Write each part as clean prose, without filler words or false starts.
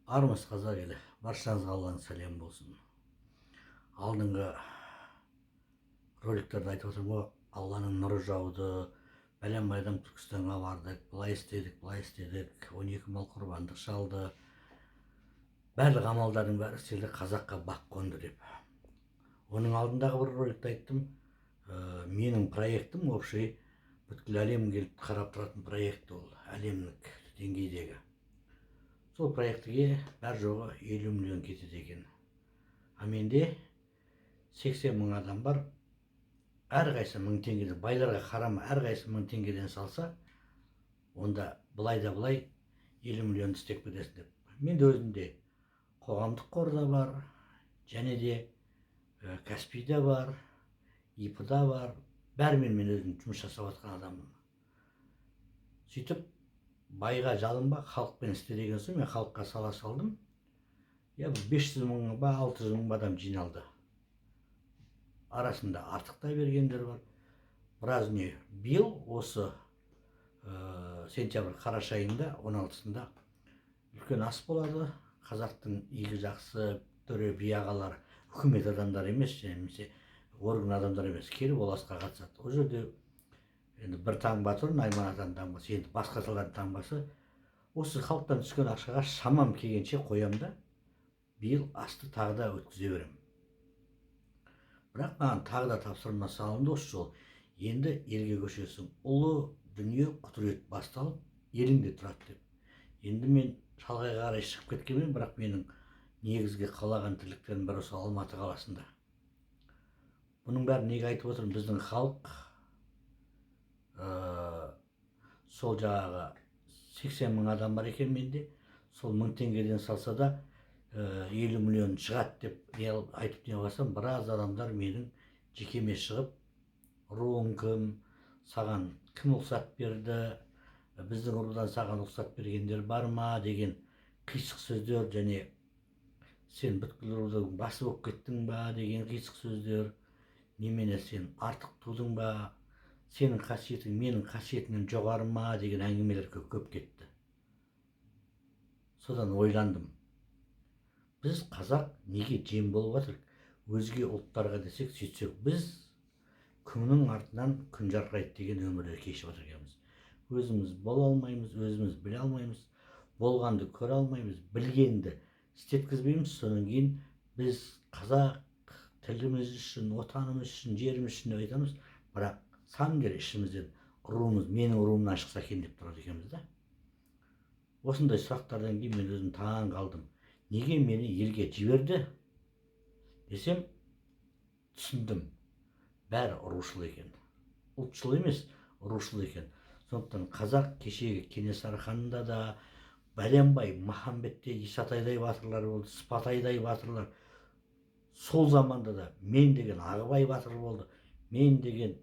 Армысыз қазақ елі, баршаңызға Алланың сәлемі болсын. Алдыңғы роликтерде айтып отырмын ғой, Алланың нұры жауды, бәлен-байдан Түркістанға бардық, былай істедік, 12 мал құрбандық шалды. Барлық амалдардың бәрі істелді, қазаққа бақ қонды деп. Оның алдындағы бір роликте айттым, менің проектім общий, бүткіл әлем келіп қарап тұратын проект ол, әлемдік деңгейдегі. Сол проектіге бәр жоғы 50 миллион кетеді екен. А менде 80 мың адам бар. Әрқайсы 1000 теңгеден, байларға қарама, әрқайсы 1000 теңгеден салса, онда былай да былай 50 миллион істеп кетесің деп. Мен де өзімде қоғамдық қорда бар, және де Каспийда бар, ИП-да бар. Бәрімен мен өзім жұмыс жасап жатқан адаммын. Сөйтіп, байға жалынба, халықпен істе деген соң, мен халыққа сала салдым. 500 мың ба, 600 мың адам жиналды. Арасында артықтай бергендер бар. Біраз не, биыл осы сентябрь қараша айында 16-сында үлкен ас болады. Қазақтың игі жақсы төре би ағалар, үкімет адамдары емес, немесе орган адамдары емес, келіп ол асқа қатысады. Ол жерде енді бір таңба тұр, Найман атаның таңбасы, енді басқа салардың таңбасы. Осы халықтан түскен ақшаға шамам келгенше қоям да, биыл асты тағы да өткізе берем. Бірақ маған тағы да тапсырма салынды осы жол. Енді елге көшесің, ұлы дүние құдірет басталып, еліңде тұрады деп. Енді мен шалғайға қарай шығып кеткенмен, бірақ менің негізгі қалаған тірліктерім бір осы Алматы қаласында. Бұның бәрін неге айтып отырмын? Біздің халық сол жағағы 80 мың адам бар екен менде. Сол 1000 теңгеден салса да 50 миллион шығады деп айтып не қылсам, біраз адамдар менің жекеме шығып, руың кім, саған кім ұқсат берді, біздің рудан саған ұқсат бергендер бар ма деген қисық сөздер, және сен бүткіл рудың басы болып кеттің ба деген қисық сөздер, немене сен артық тудың ба, сенің қасиетің менің қасиетімнен жоғары ма деген әңгімелер көп кетті. Содан ойландым. Біз қазақ неге жем болып жатырық? Өзге ұлттарға десек, сөйтсек, біз күннің артынан күн жарқырайды деген өмірді кешіп отыр екенбіз. Өзіміз бола алмаймыз, өзіміз біле алмаймыз, болғанды көре алмаймыз, білгенді істеткізбейміз. Содан кейін біз қазақ тіліміз үшін, отанымыз үшін, жеріміз үшін айтамыз, бірақ сан кері ішімізден руымыз, менің руымнан шықса екен деп тұрады екенбіз да. Осындай сұрақтардан кейін мен өзім таң қалдым. Неге мені елге жіберді десем, түсіндім. Бәрі рушыл екен. Ұлтшыл емес, рушыл екен. Сондықтан қазақ кешегі Кенесары ханында да, бәленбай Махамбетте Исатайдай батырлар болды, Сыпатайдай батырлар. Сол заманда да мен деген Ағыбай батыр болды, мен деген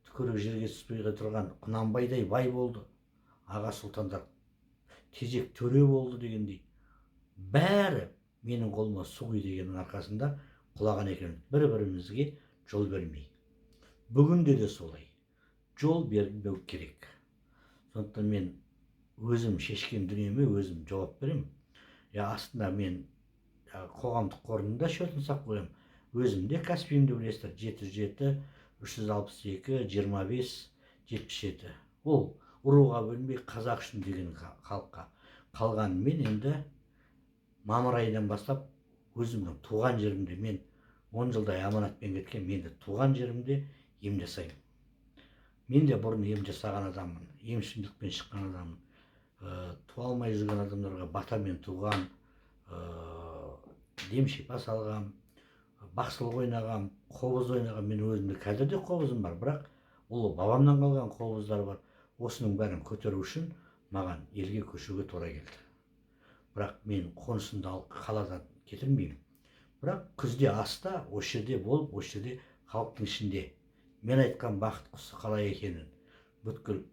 түкірік жерге түспей тұрған Құнанбайдай бай болды, аға сұлтандар тезек төре болды дегендей. Бәрі менің қолыма су құй дегеннің арқасында құлаған екен, бір-бірімізге жол бермей. Бүгінде де солай, жол бермеу керек. Сондықтан мен өзім шешкен дүниеме өзім жауап берем. Астында мен қоғамдық қорында шөтін сап қоям. Өзімде Каспийімді білесіздер, 77 362 25 77. Ол ұруға бөлінбей қазақ үшін деген халыққа қалған. Мен енді мамыр айынан бастап өзімнің туған жерімде, мен 10 жылдай аманатпен кеткен, менде туған жерімде ем жасаймын. Мен де бұрын ем жасаған адаммын, емшілдікпен шыққан адаммын. Туа алмай жүрген адамдарға батамен туған, дем шипа салғам, бақсылық ойнағам, қобыз ойнағам. Мен өзімде қазір де қобызым бар, бірақ ол бабамнан қалған қобыздар бар. Осының бәрін көтеру үшін маған елге көшуге тура келді. Бірақ мен қонысымды қаладан кетірмеймін. Бірақ күзде аста, осы жерде болып, осы жерде халықтың ішінде мен айтқан бақыт құсы қалай екенін бүткіл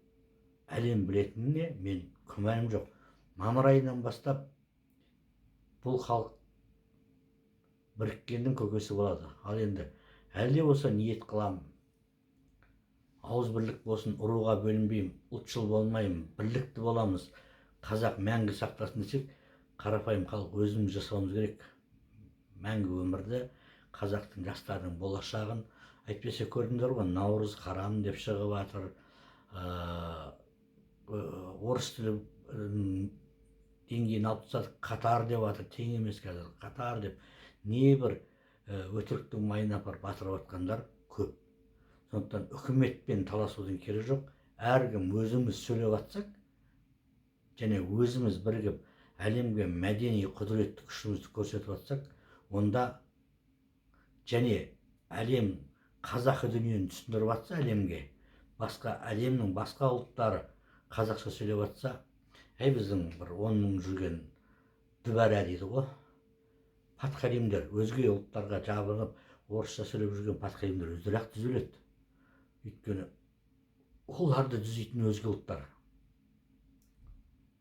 әлем білетініне мен күмәнім жоқ. Мамыр айынан бастап бұл халық біріккеннің көкесі болады. Ал енді әлде болса ниет қыламын. Ауыз бірлік болсын, ұруға бөлінбеймін, ұлтшыл болмаймын, бірлікті боламыз, қазақ мәңгі сақтасын десек, қарапайым халық өзіміз жасауымыз керек. Мәңгі өмірді қазақтың жастарының болашағын, әйтпесе көрдіңдер ғой, наурыз харам деп шығып жатыр. Орыс тілі деңгейін алып тастадық, қатар деп жатыр, тең емес қазір, қатар деп небір өтіріктің майына апарып батырып жатқандар көп. Сондықтан үкіметпен таласудың керегі жоқ. Әркім өзіміз сөйлеп жатсақ, және өзіміз бірігіп әлемге мәдени құдіретті күшімізді көрсетіп жатсақ, онда және әлем қазақы дүниені түсіндіріп жатса әлемге, әлемнің басқа ұлттары қазақша сөйлеп жатса, біздің бір 10 мың жүрген дүбәрә дейді ғой, подхалимдер, өзге ұлттарға жабынып орысша сөйлеп жүрген подхалимдер өздері-ақ түзеледі. Өйткені оларды түзейтін өзге ұлттар.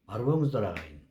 Бар болыңыздар ағайын.